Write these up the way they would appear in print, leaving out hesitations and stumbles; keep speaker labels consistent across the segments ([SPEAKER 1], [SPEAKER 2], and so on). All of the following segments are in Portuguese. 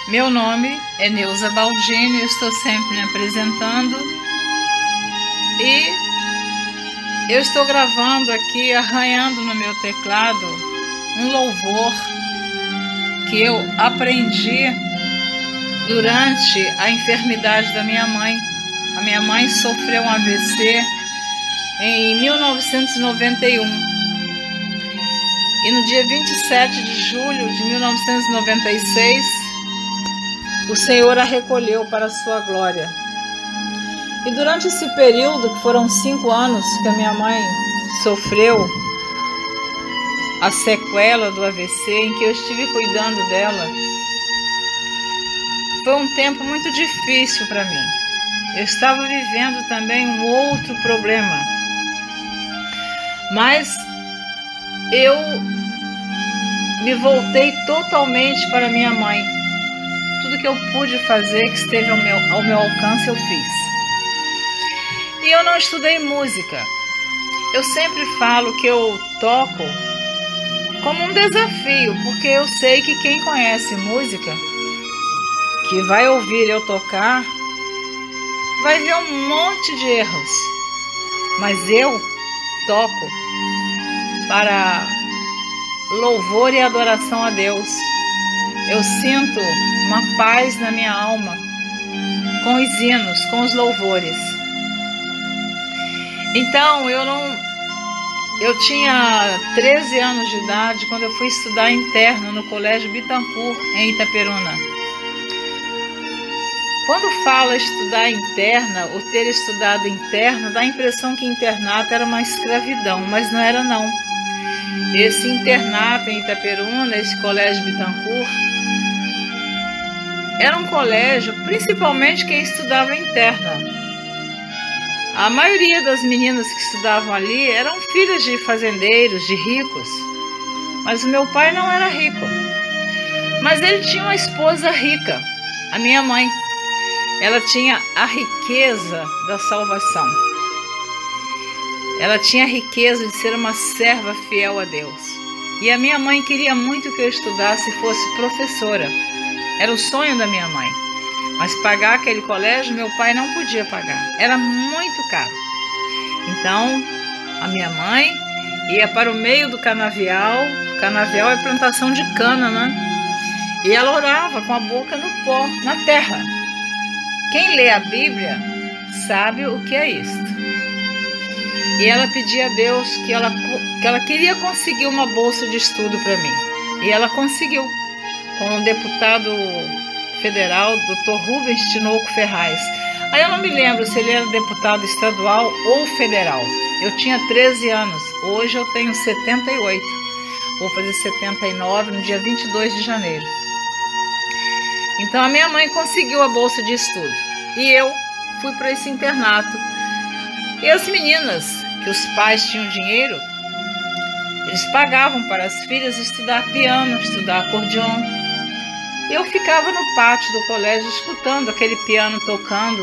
[SPEAKER 1] Meu nome é Neuza Baldini, eu estou sempre me apresentando e eu estou gravando aqui, arranhando no meu teclado, um louvor que eu aprendi durante a enfermidade da minha mãe. A minha mãe sofreu um AVC em 1991 e no dia 27 de julho de 1996 o Senhor a recolheu para a sua glória. E durante esse período, que foram 5 anos que a minha mãe sofreu a sequela do AVC, em que eu estive cuidando dela, foi um tempo muito difícil para mim. Eu estava vivendo também um outro problema, mas eu me voltei totalmente para minha mãe. Tudo que eu pude fazer, que esteve ao meu alcance, eu fiz. E eu não estudei música. Eu sempre falo que eu toco como um desafio, porque eu sei que quem conhece música, que vai ouvir eu tocar, vai ver um monte de erros. Mas eu toco para louvor e adoração a Deus. Eu sinto uma paz na minha alma com os hinos, com os louvores. Então, eu tinha 13 anos de idade quando eu fui estudar interno no Colégio Bittencourt, em Itaperuna. Quando fala estudar interna, ou ter estudado interno, dá a impressão que internato era uma escravidão, mas não era não. Esse internato em Itaperuna, esse Colégio Bittencourt, era um colégio, principalmente quem estudava interna. A maioria das meninas que estudavam ali eram filhas de fazendeiros, de ricos. Mas o meu pai não era rico. Mas ele tinha uma esposa rica, a minha mãe. Ela tinha a riqueza da salvação. Ela tinha a riqueza de ser uma serva fiel a Deus. E a minha mãe queria muito que eu estudasse e fosse professora. Era o sonho da minha mãe. Mas pagar aquele colégio, meu pai não podia pagar. Era muito caro. Então, a minha mãe ia para o meio do canavial. Canavial é plantação de cana, né? E ela orava com a boca no pó, na terra. Quem lê a Bíblia sabe o que é isto. E ela pedia a Deus que ela queria conseguir uma bolsa de estudo para mim. E ela conseguiu, com um deputado federal, Dr. Rubens Tinoco Ferraz. Aí eu não me lembro se ele era deputado estadual ou federal. Eu tinha 13 anos, hoje eu tenho 78. Vou fazer 79 no dia 22 de janeiro. Então a minha mãe conseguiu a bolsa de estudo. E eu fui para esse internato. E as meninas, que os pais tinham dinheiro, eles pagavam para as filhas estudar piano, estudar acordeon. Eu ficava no pátio do colégio escutando aquele piano tocando.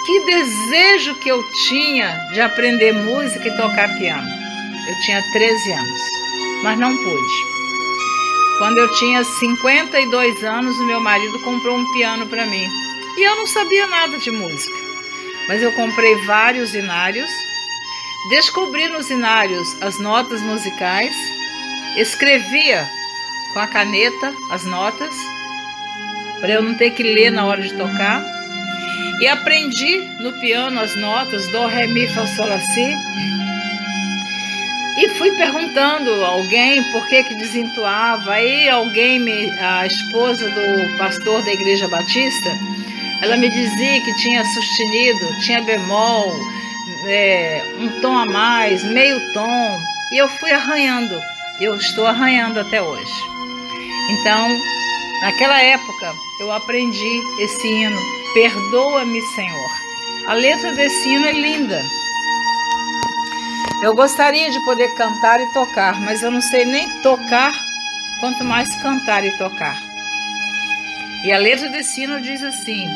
[SPEAKER 1] Que desejo que eu tinha de aprender música e tocar piano. Eu tinha 13 anos, mas não pude. Quando eu tinha 52 anos, o meu marido comprou um piano para mim. E eu não sabia nada de música. Mas eu comprei vários hinários, descobri nos hinários as notas musicais, escrevia com a caneta as notas, para eu não ter que ler na hora de tocar, e aprendi no piano as notas do, ré, mi, fá, sol, lá, si, e fui perguntando a alguém por que desentoava. Aí a esposa do pastor da Igreja Batista, ela me dizia que tinha sustenido, tinha bemol, um tom a mais, meio tom, e eu fui arranhando, eu estou arranhando até hoje. Então, naquela época, eu aprendi esse hino, Perdoa-me, Senhor. A letra desse hino é linda. Eu gostaria de poder cantar e tocar, mas eu não sei nem tocar, quanto mais cantar e tocar. E a letra desse hino diz assim: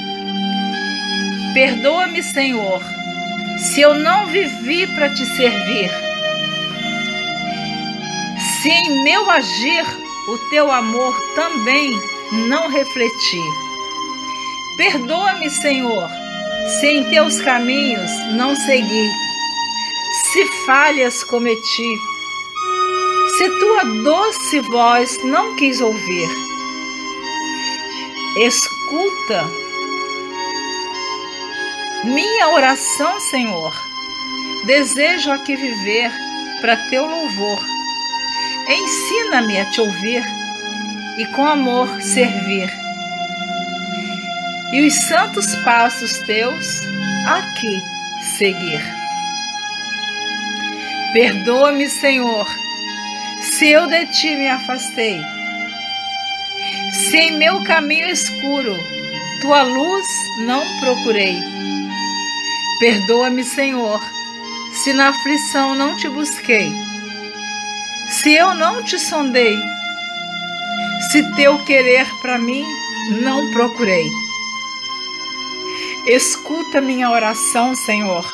[SPEAKER 1] perdoa-me, Senhor, se eu não vivi para te servir, se em meu agir o teu amor também não refleti. Perdoa-me, Senhor, se em teus caminhos não segui, se falhas cometi, se tua doce voz não quis ouvir. Escuta minha oração, Senhor. Desejo aqui viver para teu louvor. Ensina-me a te ouvir e com amor servir. E os santos passos teus aqui seguir. Perdoa-me, Senhor, se eu de ti me afastei, se em meu caminho escuro tua luz não procurei. Perdoa-me, Senhor, se na aflição não te busquei, se eu não te sondei, se teu querer para mim não procurei. Escuta minha oração, Senhor.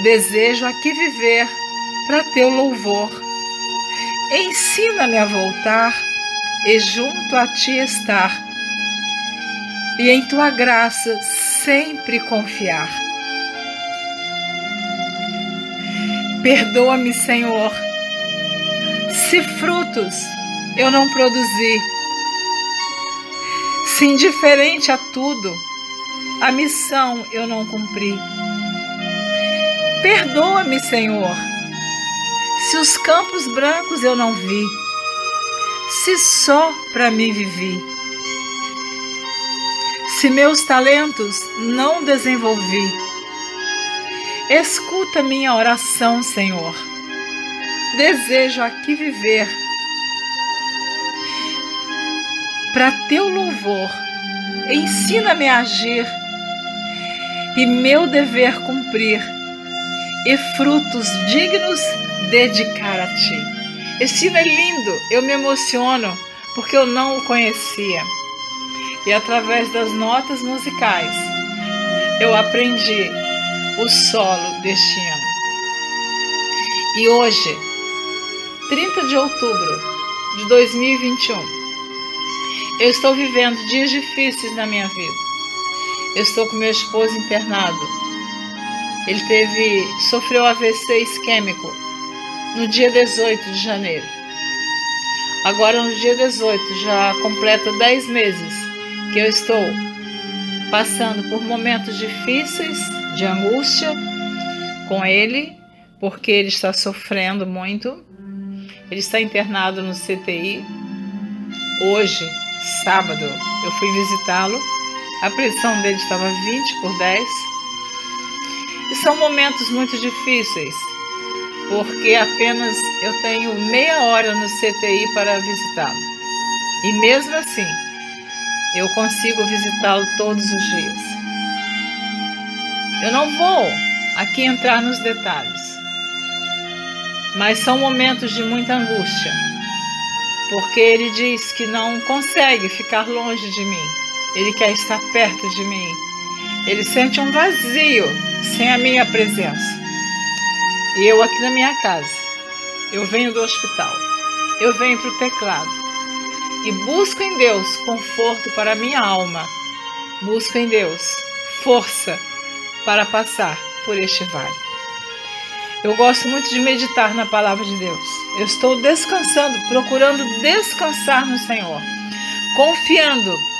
[SPEAKER 1] Desejo aqui viver para teu louvor. Ensina-me a voltar e junto a ti estar, e em tua graça sempre confiar. Perdoa-me, Senhor, se frutos eu não produzi, se indiferente a tudo a missão eu não cumpri. Perdoa-me, Senhor, se os campos brancos eu não vi, se só para mim vivi, se meus talentos não desenvolvi. Escuta minha oração, Senhor. Desejo aqui viver para teu louvor. Ensina-me a agir e meu dever cumprir, e frutos dignos dedicar a ti. Esse hino é lindo, eu me emociono porque eu não o conhecia. E através das notas musicais eu aprendi o solo deste hino. E hoje, 30 de outubro de 2021, eu estou vivendo dias difíceis na minha vida. Eu estou com meu esposo internado. Ele sofreu AVC isquêmico no dia 18 de janeiro. Agora, no dia 18, já completa 10 meses que eu estou passando por momentos difíceis de angústia com ele, porque ele está sofrendo muito. Ele está internado no CTI. Hoje, sábado, eu fui visitá-lo. A pressão dele estava 20/10. E são momentos muito difíceis, porque apenas eu tenho meia hora no CTI para visitá-lo. E mesmo assim, eu consigo visitá-lo todos os dias. Eu não vou aqui entrar nos detalhes, mas são momentos de muita angústia, porque ele diz que não consegue ficar longe de mim. Ele quer estar perto de mim. Ele sente um vazio sem a minha presença. E eu aqui na minha casa, eu venho do hospital, eu venho para o teclado e busco em Deus conforto para a minha alma. Busco em Deus força para passar por este vale. Eu gosto muito de meditar na palavra de Deus. Eu estou descansando, procurando descansar no Senhor, confiando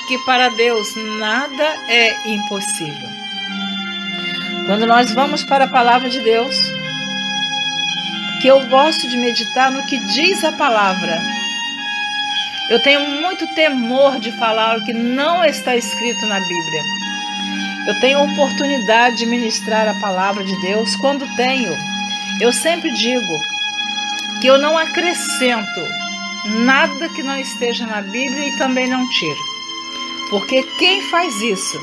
[SPEAKER 1] que para Deus nada é impossível. Quando nós vamos para a palavra de Deus, que eu gosto de meditar no que diz a palavra. Eu tenho muito temor de falar o que não está escrito na Bíblia. Eu tenho oportunidade de ministrar a palavra de Deus quando tenho. Eu sempre digo que eu não acrescento nada que não esteja na Bíblia e também não tiro. Porque quem faz isso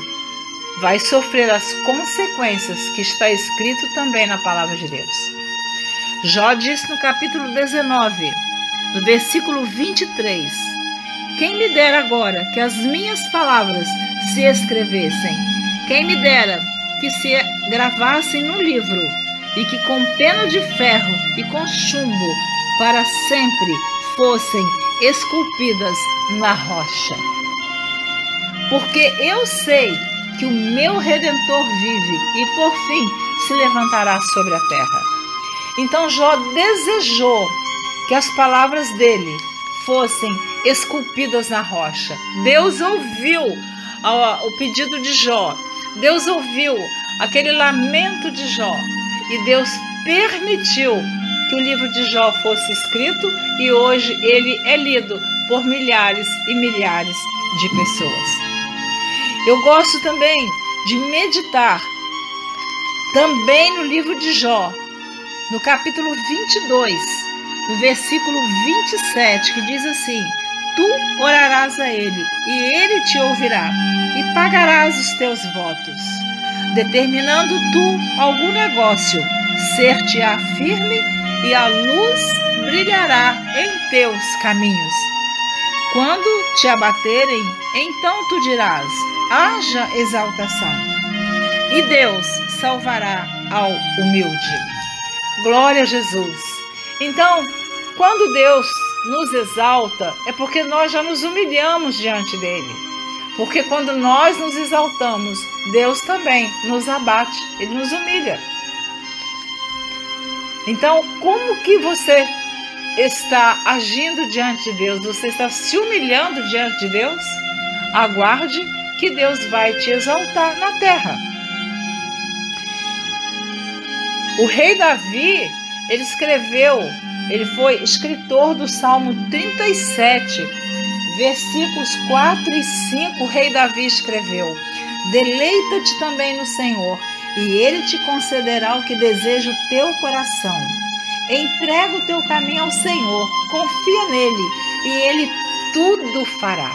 [SPEAKER 1] vai sofrer as consequências que está escrito também na palavra de Deus. Jó disse no capítulo 19, no versículo 23, quem me dera agora que as minhas palavras se escrevessem, quem me dera que se gravassem no livro, e que com pena de ferro e com chumbo para sempre fossem esculpidas na rocha. Porque eu sei que o meu Redentor vive e por fim se levantará sobre a terra. Então Jó desejou que as palavras dele fossem esculpidas na rocha. Deus ouviu o pedido de Jó. Deus ouviu aquele lamento de Jó. E Deus permitiu que o livro de Jó fosse escrito e hoje ele é lido por milhares e milhares de pessoas. Eu gosto também de meditar também no livro de Jó, no capítulo 22, no versículo 27, que diz assim: Tu orarás a ele, e ele te ouvirá, e pagarás os teus votos. Determinando tu algum negócio, ser-te-á firme, e a luz brilhará em teus caminhos. Quando te abaterem, então tu dirás: haja exaltação. E Deus salvará ao humilde. Glória a Jesus. Então, quando Deus nos exalta, é porque nós já nos humilhamos diante dele. Porque quando nós nos exaltamos, Deus também nos abate, ele nos humilha. Então, como que você está agindo diante de Deus? Você está se humilhando diante de Deus? Aguarde que Deus vai te exaltar na terra. O rei Davi, ele foi escritor do Salmo 37, versículos 4 e 5, o rei Davi escreveu: Deleita-te também no Senhor, e ele te concederá o que deseja o teu coração. Entrega o teu caminho ao Senhor, confia nele, e ele tudo fará.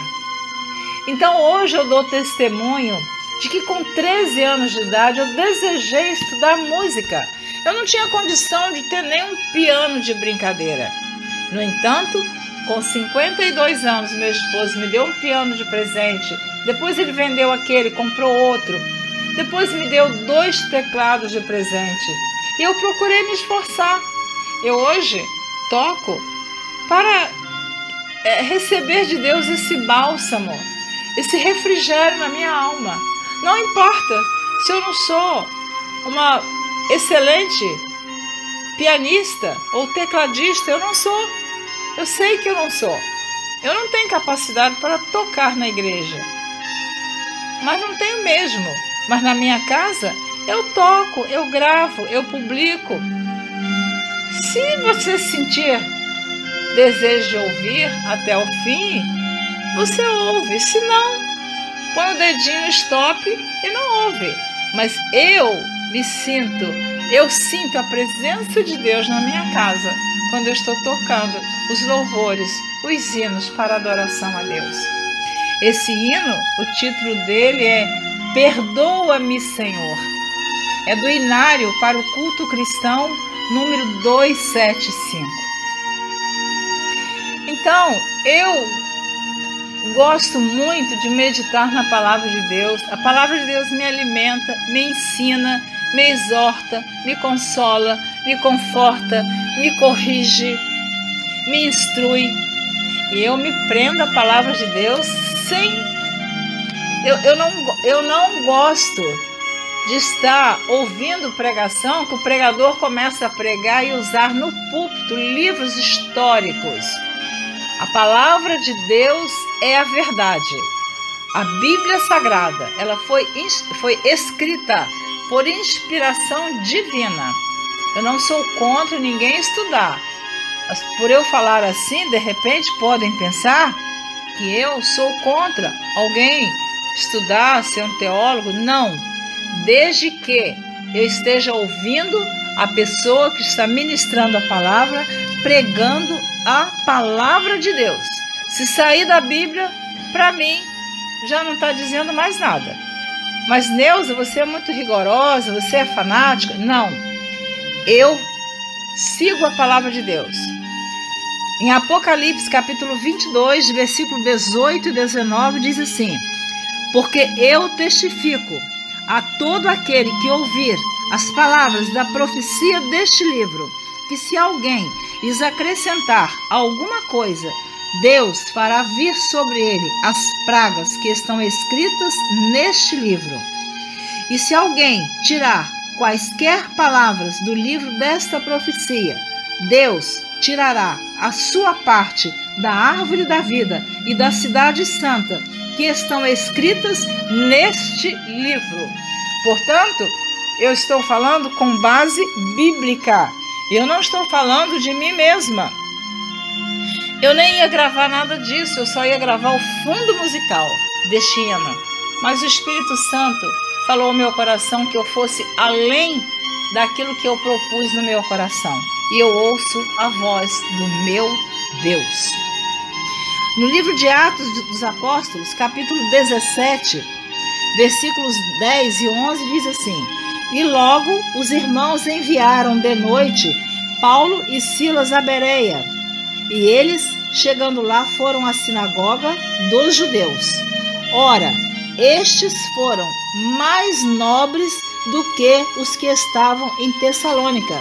[SPEAKER 1] Então hoje eu dou testemunho de que com 13 anos de idade eu desejei estudar música. Eu não tinha condição de ter nem um piano de brincadeira. No entanto, com 52 anos, meu esposo me deu um piano de presente. Depois ele vendeu aquele, comprou outro. Depois me deu 2 teclados de presente. E eu procurei me esforçar. Eu hoje toco para receber de Deus esse bálsamo, esse refrigério na minha alma. Não importa se eu não sou uma excelente pianista ou tecladista, eu não sou. Eu sei que eu não sou. Eu não tenho capacidade para tocar na igreja. Mas não tenho mesmo. Mas na minha casa eu toco, eu gravo, eu publico. Se você sentir desejo de ouvir até o fim, você ouve. Se não, põe o dedinho no stop e não ouve. Mas eu sinto a presença de Deus na minha casa quando eu estou tocando os louvores, os hinos para adoração a Deus. Esse hino, o título dele é Perdoa-me, Senhor. É do Inário para o Culto Cristão, número 275. Então, eu gosto muito de meditar na Palavra de Deus. A Palavra de Deus me alimenta, me ensina, me exorta, me consola, me conforta, me corrige, me instrui. E eu me prendo à Palavra de Deus sem... Eu não gosto de estar ouvindo pregação que o pregador começa a pregar e usar no púlpito livros históricos. A palavra de Deus é a verdade. A Bíblia Sagrada, ela foi escrita por inspiração divina. Eu não sou contra ninguém estudar. Mas por eu falar assim, de repente podem pensar que eu sou contra alguém estudar, ser um teólogo. Não. Desde que eu esteja ouvindo a pessoa que está ministrando a palavra, pregando a palavra de Deus. Se sair da Bíblia, para mim, já não está dizendo mais nada. Mas Neuza, você é muito rigorosa, você é fanática. Não, eu sigo a palavra de Deus. Em Apocalipse capítulo 22, versículo 18 e 19, diz assim: Porque eu testifico a todo aquele que ouvir as palavras da profecia deste livro, que se alguém lhes acrescentar alguma coisa Deus fará vir sobre ele as pragas que estão escritas neste livro. E se alguém tirar quaisquer palavras do livro desta profecia, Deus tirará a sua parte da árvore da vida e da cidade santa que estão escritas neste livro. Portanto, eu estou falando com base bíblica. Eu não estou falando de mim mesma. Eu nem ia gravar nada disso, eu só ia gravar o fundo musical deste hino. Mas o Espírito Santo falou ao meu coração que eu fosse além daquilo que eu propus no meu coração. E eu ouço a voz do meu Deus. No livro de Atos dos Apóstolos, capítulo 17, versículos 10 e 11, diz assim: E logo os irmãos enviaram de noite Paulo e Silas a Bereia. E eles, chegando lá, foram à sinagoga dos judeus. Ora, estes foram mais nobres do que os que estavam em Tessalônica,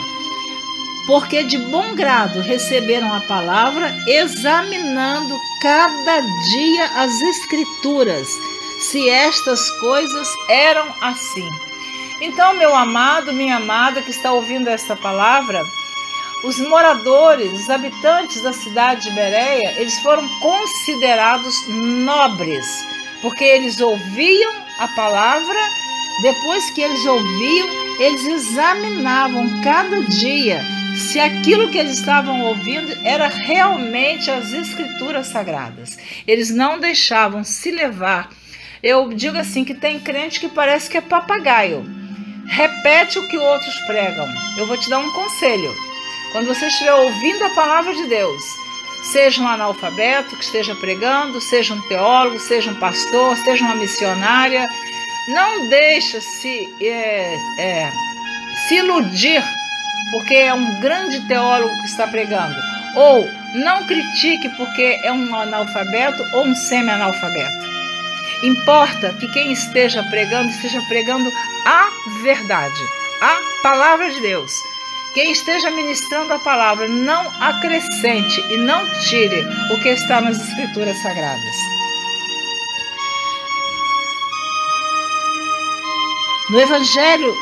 [SPEAKER 1] porque de bom grado receberam a palavra, examinando cada dia as Escrituras, se estas coisas eram assim. Então, meu amado, minha amada que está ouvindo esta palavra, os moradores, os habitantes da cidade de Bereia, eles foram considerados nobres, porque eles ouviam a palavra. Depois que eles ouviam, eles examinavam cada dia se aquilo que eles estavam ouvindo era realmente as Escrituras Sagradas. Eles não deixavam se levar. Eu digo assim, que tem crente que parece que é papagaio. Repete o que outros pregam. Eu vou te dar um conselho. Quando você estiver ouvindo a palavra de Deus, seja um analfabeto que esteja pregando, seja um teólogo, seja um pastor, seja uma missionária, não deixe se iludir porque é um grande teólogo que está pregando, ou não critique porque é um analfabeto ou um semi-analfabeto. Importa que quem esteja pregando a verdade, a palavra de Deus. Quem esteja ministrando a palavra não acrescente e não tire o que está nas Escrituras Sagradas. No Evangelho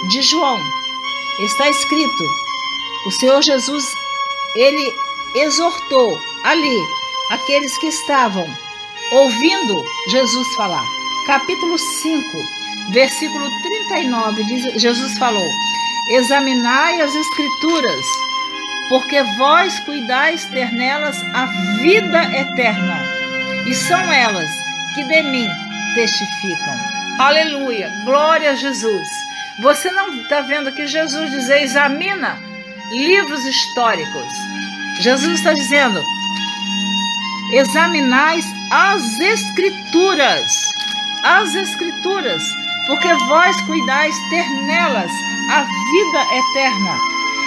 [SPEAKER 1] de João está escrito, o Senhor Jesus, ele exortou ali aqueles que estavam ouvindo Jesus falar. Capítulo 5, versículo 39, Jesus falou: Examinai as Escrituras, porque vós cuidais ter nelas a vida eterna, e são elas que de mim testificam. Aleluia, glória a Jesus. Você não está vendo que Jesus diz: examina livros históricos. Jesus está dizendo: examinais as Escrituras, porque vós cuidais ter nelas a vida eterna,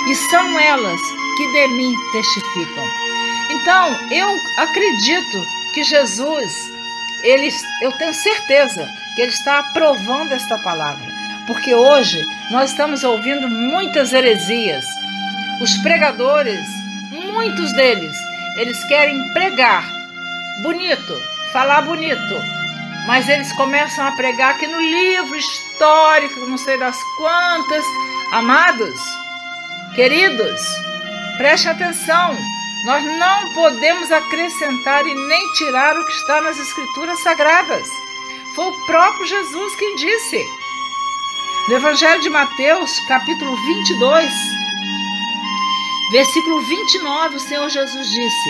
[SPEAKER 1] e são elas que de mim testificam. Então, eu acredito que Jesus, eu tenho certeza que ele está aprovando esta palavra, porque hoje nós estamos ouvindo muitas heresias. Os pregadores, muitos deles, eles querem pregar bonito, falar bonito, mas eles começam a pregar aqui no livro histórico, não sei das quantas. Amados, queridos, preste atenção. Nós não podemos acrescentar e nem tirar o que está nas Escrituras Sagradas. Foi o próprio Jesus quem disse. No Evangelho de Mateus, capítulo 22, versículo 29, o Senhor Jesus disse: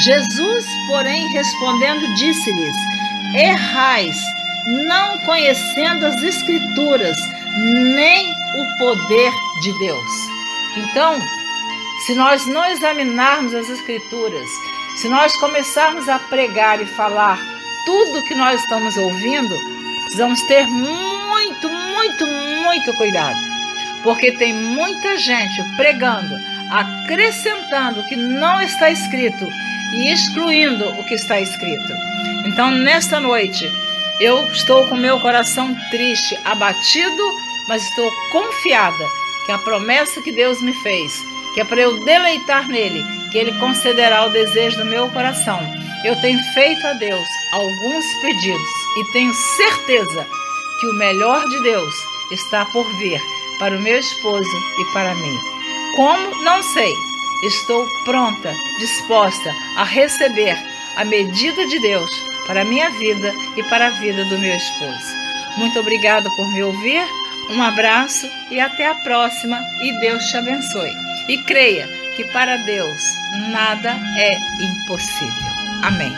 [SPEAKER 1] Jesus, porém, respondendo, disse-lhes: errais, não conhecendo as Escrituras, nem o poder de Deus. Então, se nós não examinarmos as Escrituras, se nós começarmos a pregar e falar tudo que nós estamos ouvindo, precisamos ter muito cuidado, porque tem muita gente pregando, acrescentando o que não está escrito e excluindo o que está escrito. Então, nesta noite, eu estou com meu coração triste, abatido, mas estou confiada que a promessa que Deus me fez, que que é para eu deleitar nele, que ele concederá o desejo do meu coração. Eu tenho feito a Deus alguns pedidos e tenho certeza que o melhor de Deus está por vir para o meu esposo e para mim. Como? Não sei. Estou pronta, disposta a receber a medida de Deus para a minha vida e para a vida do meu esposo. Muito obrigada por me ouvir. Um abraço e até a próxima. E Deus te abençoe. E creia que para Deus nada é impossível. Amém.